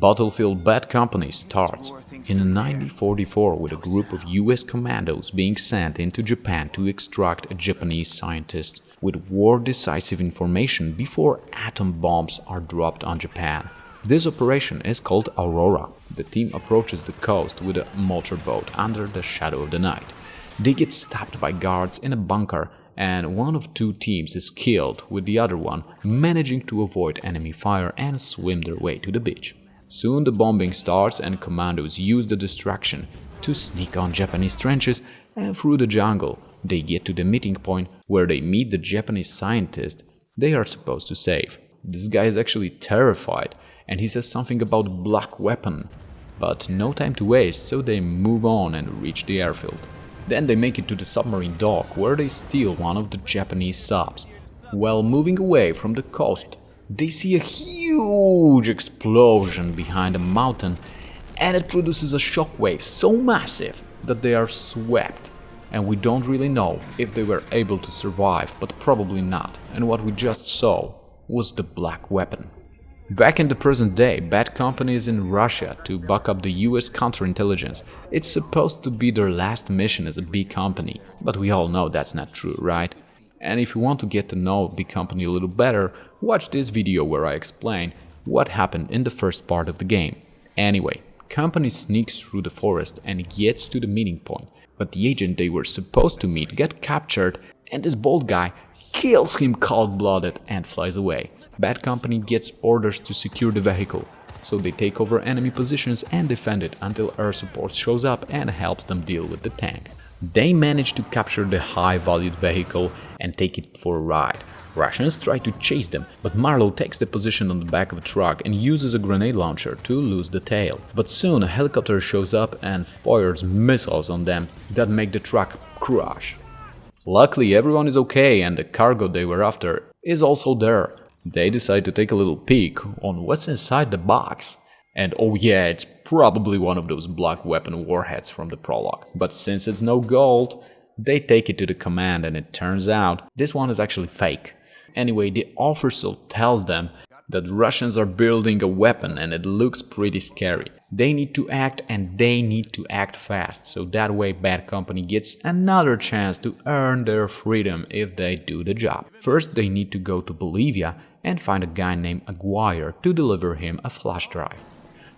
Battlefield Bad Company starts in 1944 with a group of US commandos being sent into Japan to extract a Japanese scientist with war-decisive information before atom bombs are dropped on Japan. This operation is called Aurora. The team approaches the coast with a motorboat under the shadow of the night. They get stopped by guards in a bunker, and one of two teams is killed, with the other one managing to avoid enemy fire and swim their way to the beach. Soon the bombing starts and commandos use the distraction to sneak on Japanese trenches, and through the jungle they get to the meeting point where they meet the Japanese scientist they are supposed to save. This guy is actually terrified and he says something about black weapon. But no time to waste, so they move on and reach the airfield. Then they make it to the submarine dock where they steal one of the Japanese subs. While moving away from the coast, they see a huge explosion behind a mountain, and it produces a shockwave so massive that they are swept. And we don't really know if they were able to survive, but probably not. And what we just saw was the black weapon. Back in the present day, Bad Company is in Russia to back up the US counterintelligence. It's supposed to be their last mission as a B company, but we all know that's not true, right? And if you want to get to know B company a little better, watch this video where I explain what happened in the first part of the game. Anyway, Company sneaks through the forest and gets to the meeting point, but the agent they were supposed to meet gets captured, and this bold guy kills him cold-blooded and flies away. Bad Company gets orders to secure the vehicle, so they take over enemy positions and defend it until air support shows up and helps them deal with the tank. They manage to capture the high-valued vehicle and take it for a ride. Russians try to chase them, but Marlowe takes the position on the back of a truck and uses a grenade launcher to lose the tail. But soon a helicopter shows up and fires missiles on them that make the truck crash. Luckily everyone is okay and the cargo they were after is also there. They decide to take a little peek on what's inside the box. And oh yeah, it's probably one of those black weapon warheads from the prologue. But since it's no gold, they take it to the command and it turns out this one is actually fake. Anyway, the officer tells them that Russians are building a weapon and it looks pretty scary. They need to act and they need to act fast, so that way Bad Company gets another chance to earn their freedom if they do the job. First they need to go to Bolivia and find a guy named Aguirre to deliver him a flash drive.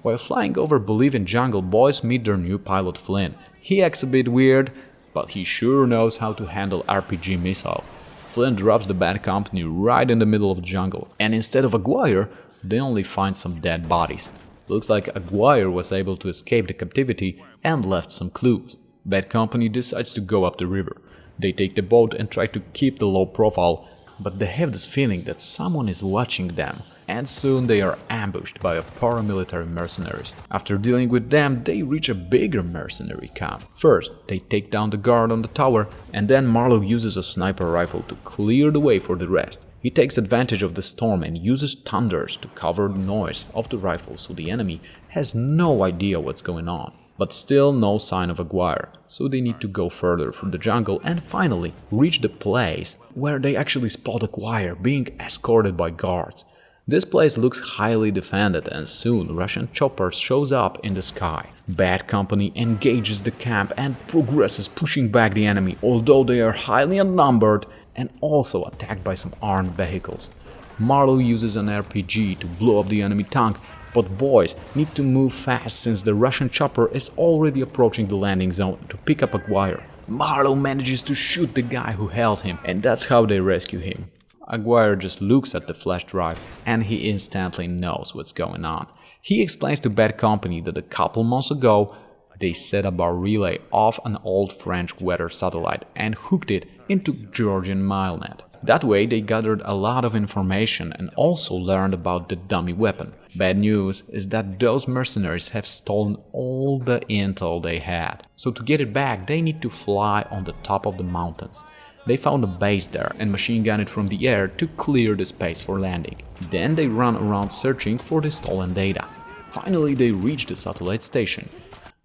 While flying over Bolivian jungle, boys meet their new pilot Flynn. He acts a bit weird, but he sure knows how to handle RPG missile. Flynn drops the Bad Company right in the middle of the jungle, and instead of Aguirre, they only find some dead bodies. Looks like Aguirre was able to escape the captivity and left some clues. Bad Company decides to go up the river. They take the boat and try to keep the low profile, but they have this feeling that someone is watching them, and soon they are ambushed by a paramilitary mercenaries. After dealing with them, they reach a bigger mercenary camp. First, they take down the guard on the tower, and then Marlowe uses a sniper rifle to clear the way for the rest. He takes advantage of the storm and uses thunders to cover the noise of the rifle so the enemy has no idea what's going on. But still no sign of Aguirre, so they need to go further through the jungle and finally reach the place where they actually spot Aguirre being escorted by guards. This place looks highly defended and soon Russian choppers shows up in the sky. Bad Company engages the camp and progresses pushing back the enemy, although they are highly outnumbered and also attacked by some armed vehicles. Marlowe uses an RPG to blow up the enemy tank, but boys need to move fast since the Russian chopper is already approaching the landing zone to pick up Aguirre. Marlowe manages to shoot the guy who held him, and that's how they rescue him. Aguirre just looks at the flash drive and he instantly knows what's going on. He explains to Bad Company that a couple months ago they set up a relay off an old French weather satellite and hooked it into Georgian Milenet. That way they gathered a lot of information and also learned about the dummy weapon. Bad news is that those mercenaries have stolen all the intel they had. So to get it back they need to fly on the top of the mountains. They found a base there and machine gun it from the air to clear the space for landing. Then they run around searching for the stolen data. Finally they reach the satellite station.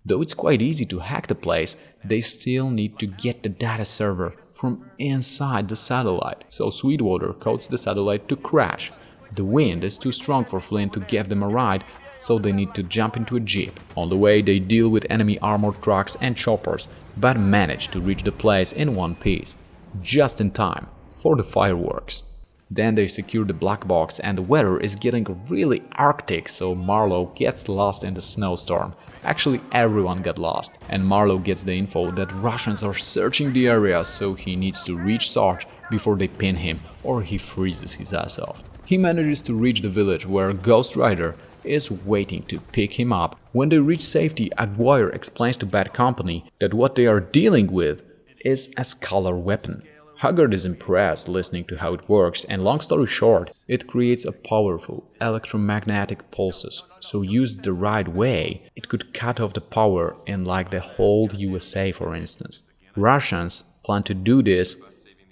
Though it's quite easy to hack the place, they still need to get the data server from inside the satellite, so Sweetwater codes the satellite to crash. The wind is too strong for Flynn to give them a ride, so they need to jump into a jeep. On the way, they deal with enemy armored trucks and choppers, but manage to reach the place in one piece, just in time for the fireworks. Then they secure the black box, and the weather is getting really arctic, so Marlowe gets lost in the snowstorm. Actually, everyone got lost, and Marlowe gets the info that Russians are searching the area, so he needs to reach Sarge before they pin him, or he freezes his ass off. He manages to reach the village where Ghost Rider is waiting to pick him up. When they reach safety, Aguirre explains to Bad Company that what they are dealing with is a scalar weapon. Haggard is impressed listening to how it works, and long story short, it creates a powerful electromagnetic pulses. So used the right way, it could cut off the power in like the whole USA, for instance. Russians plan to do this,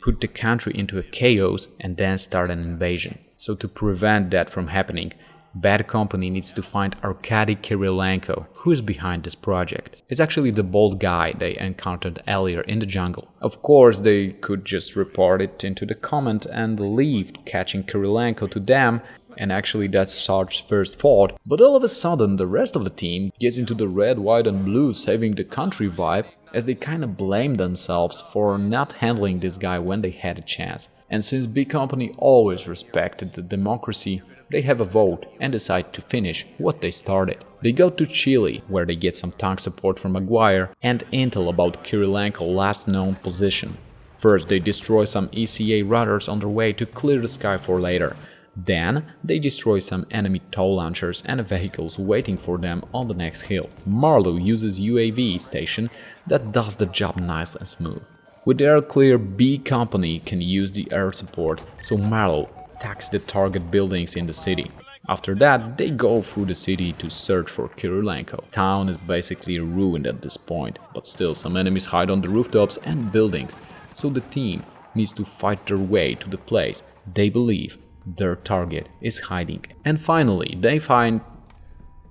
put the country into a chaos, and then start an invasion. So to prevent that from happening, Bad Company needs to find Arkady Kirilenko, who is behind this project. It's actually the bald guy they encountered earlier in the jungle. Of course, they could just report it into the comment and leave, catching Kirilenko to them, and actually that's Sarge's first thought. But all of a sudden, the rest of the team gets into the red, white and blue saving the country vibe, as they kinda blame themselves for not handling this guy when they had a chance. And since B Company always respected the democracy, they have a vote and decide to finish what they started. They go to Chile, where they get some tank support from Aguirre and intel about Kirilenko's last known position. First, they destroy some ECA radars on their way to clear the sky for later. Then, they destroy some enemy tow launchers and vehicles waiting for them on the next hill. Marlowe uses UAV station that does the job nice and smooth. With the air clear, B Company can use the air support, so Marlowe attacks the target buildings in the city. After that, they go through the city to search for Kirilenko. Town is basically ruined at this point, but still some enemies hide on the rooftops and buildings, so the team needs to fight their way to the place they believe their target is hiding. And finally, they find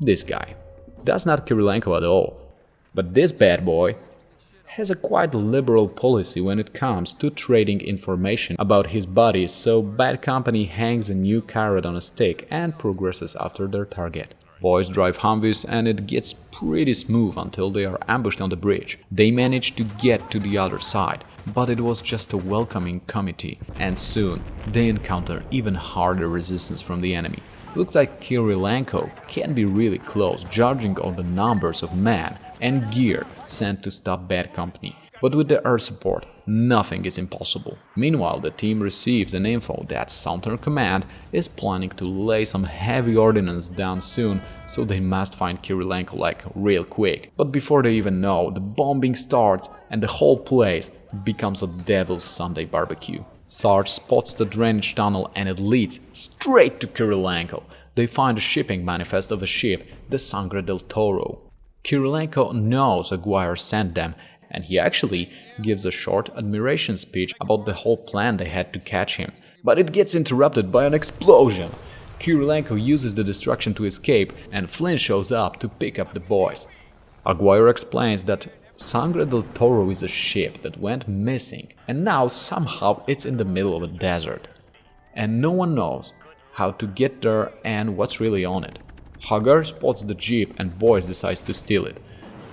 this guy. That's not Kirilenko at all, but this bad boy has a quite liberal policy when it comes to trading information about his body, so Bad Company hangs a new carrot on a stick and progresses after their target. Boys drive Humvees and it gets pretty smooth until they are ambushed on the bridge. They manage to get to the other side, but it was just a welcoming committee, and soon they encounter even harder resistance from the enemy. Looks like Kirilenko can be really close, judging on the numbers of men and gear sent to stop Bad Company. But with the air support, nothing is impossible. Meanwhile, the team receives an info that Southern Command is planning to lay some heavy ordnance down soon, so they must find Kirilenko like real quick. But before they even know, the bombing starts and the whole place becomes a Devil's Sunday barbecue. Sarge spots the drainage tunnel and it leads straight to Kirilenko. They find a shipping manifest of a ship, the Sangre del Toro. Kirilenko knows Aguirre sent them, and he actually gives a short admiration speech about the whole plan they had to catch him. But it gets interrupted by an explosion. Kirilenko uses the distraction to escape, and Flynn shows up to pick up the boys. Aguirre explains that Sangre del Toro is a ship that went missing, and now somehow it's in the middle of a desert. And no one knows how to get there and what's really on it. Haggard spots the jeep and boys decides to steal it.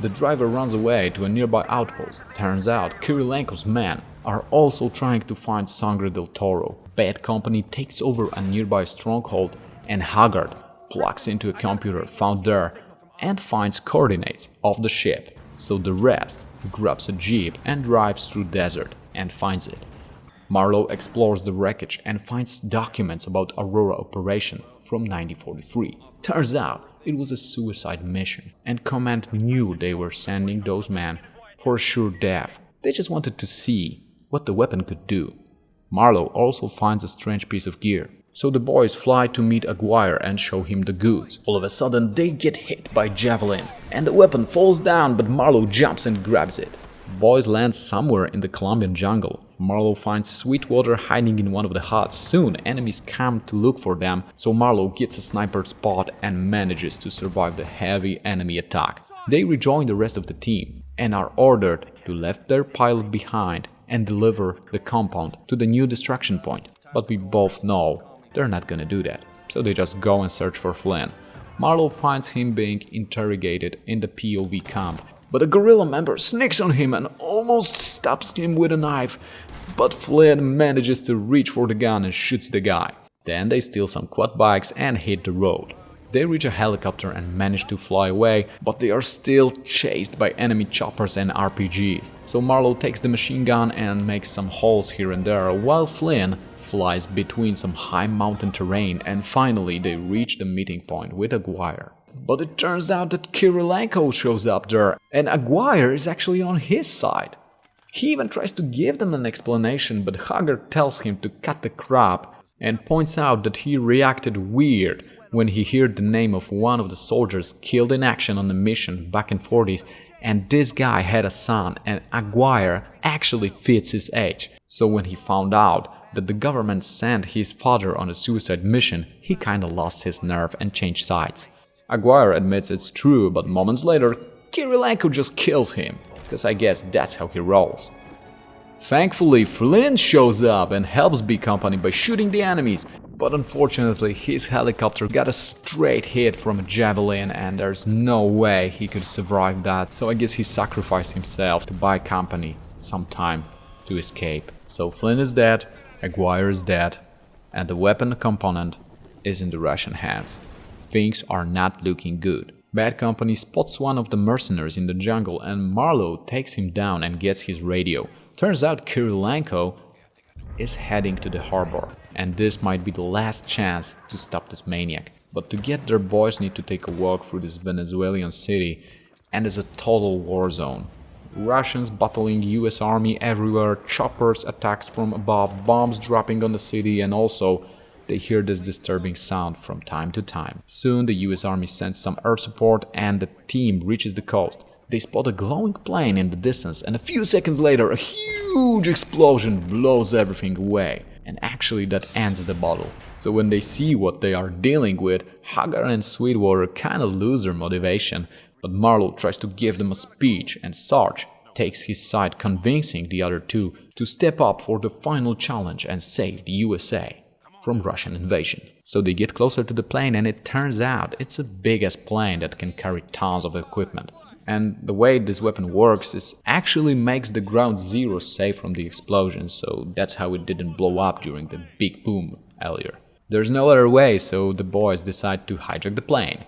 The driver runs away to a nearby outpost. Turns out Kirilenko's men are also trying to find Sangre del Toro. Bad Company takes over a nearby stronghold and Haggard plugs into a computer found there and finds coordinates of the ship. So the rest grabs a jeep and drives through desert and finds it. Marlowe explores the wreckage and finds documents about Aurora operation from 1943. Turns out it was a suicide mission, and Command knew they were sending those men for a sure death. They just wanted to see what the weapon could do. Marlowe also finds a strange piece of gear, so the boys fly to meet Aguirre and show him the goods. All of a sudden they get hit by javelin, and the weapon falls down, but Marlowe jumps and grabs it. Boys land somewhere in the Colombian jungle. Marlowe finds Sweetwater hiding in one of the huts. Soon enemies come to look for them, so Marlowe gets a sniper spot and manages to survive the heavy enemy attack. They rejoin the rest of the team and are ordered to leave their pilot behind and deliver the compound to the new destruction point. But we both know they're not gonna do that, so they just go and search for Flynn. Marlowe finds him being interrogated in the POV camp, but a guerrilla member sneaks on him and almost stabs him with a knife, but Flynn manages to reach for the gun and shoots the guy. Then they steal some quad bikes and hit the road. They reach a helicopter and manage to fly away, but they are still chased by enemy choppers and RPGs. So Marlowe takes the machine gun and makes some holes here and there, while Flynn flies between some high mountain terrain, and finally they reach the meeting point with Aguirre. But it turns out that Kirilenko shows up there, and Aguirre is actually on his side. He even tries to give them an explanation, but Haggard tells him to cut the crap and points out that he reacted weird when he heard the name of one of the soldiers killed in action on a mission back in 40s, and this guy had a son and Aguirre actually fits his age. So when he found out that the government sent his father on a suicide mission, he kinda lost his nerve and changed sides. Aguirre admits it's true, but moments later, Kirilenko just kills him, because I guess that's how he rolls. Thankfully, Flynn shows up and helps B Company by shooting the enemies, but unfortunately his helicopter got a straight hit from a javelin and there's no way he could survive that, so I guess he sacrificed himself to buy Company some time to escape. So Flynn is dead, Aguirre is dead, and the weapon component is in the Russian hands. Things are not looking good. Bad Company spots one of the mercenaries in the jungle and Marlowe takes him down and gets his radio. Turns out Kirilenko is heading to the harbor, and this might be the last chance to stop this maniac. But to get there, boys need to take a walk through this Venezuelan city, and it's a total war zone. Russians battling US army everywhere, choppers, attacks from above, bombs dropping on the city, and also they hear this disturbing sound from time to time. Soon the US army sends some air support and the team reaches the coast. They spot a glowing plane in the distance, and a few seconds later a huge explosion blows everything away. And actually that ends the battle. So when they see what they are dealing with, Haggard and Sweetwater kinda lose their motivation, but Marlowe tries to give them a speech and Sarge takes his side, convincing the other two to step up for the final challenge and save the USA from Russian invasion. So they get closer to the plane and it turns out it's a big-ass plane that can carry tons of equipment. And the way this weapon works is actually makes the ground zero safe from the explosion, so that's how it didn't blow up during the big boom earlier. There's no other way, so the boys decide to hijack the plane.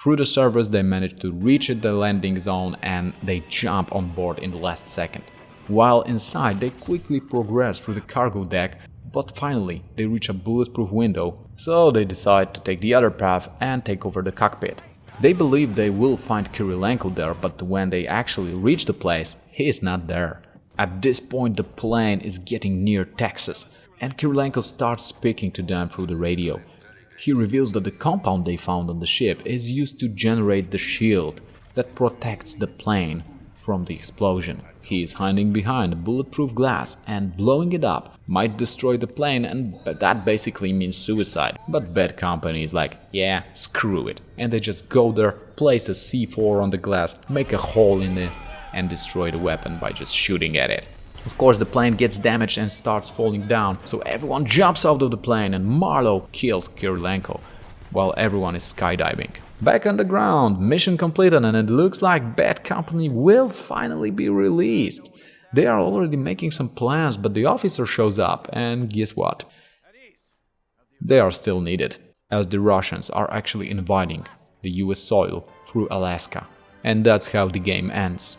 Through the servers they manage to reach the landing zone and they jump on board in the last second. While inside they quickly progress through the cargo deck, but finally they reach a bulletproof window, so they decide to take the other path and take over the cockpit. They believe they will find Kirilenko there, but when they actually reach the place, he is not there. At this point the plane is getting near Texas, and Kirilenko starts speaking to them through the radio. He reveals that the compound they found on the ship is used to generate the shield that protects the plane from the explosion. He is hiding behind bulletproof glass, and blowing it up might destroy the plane, and that basically means suicide. But Bad Company is like, yeah, screw it. And they just go there, place a C4 on the glass, make a hole in it, and destroy the weapon by just shooting at it. Of course, the plane gets damaged and starts falling down, so everyone jumps out of the plane and Marlowe kills Kirilenko, while everyone is skydiving. Back on the ground, mission completed, and it looks like Bad Company will finally be released. They are already making some plans, but the officer shows up, and guess what? They are still needed, as the Russians are actually invading the US soil through Alaska. And that's how the game ends.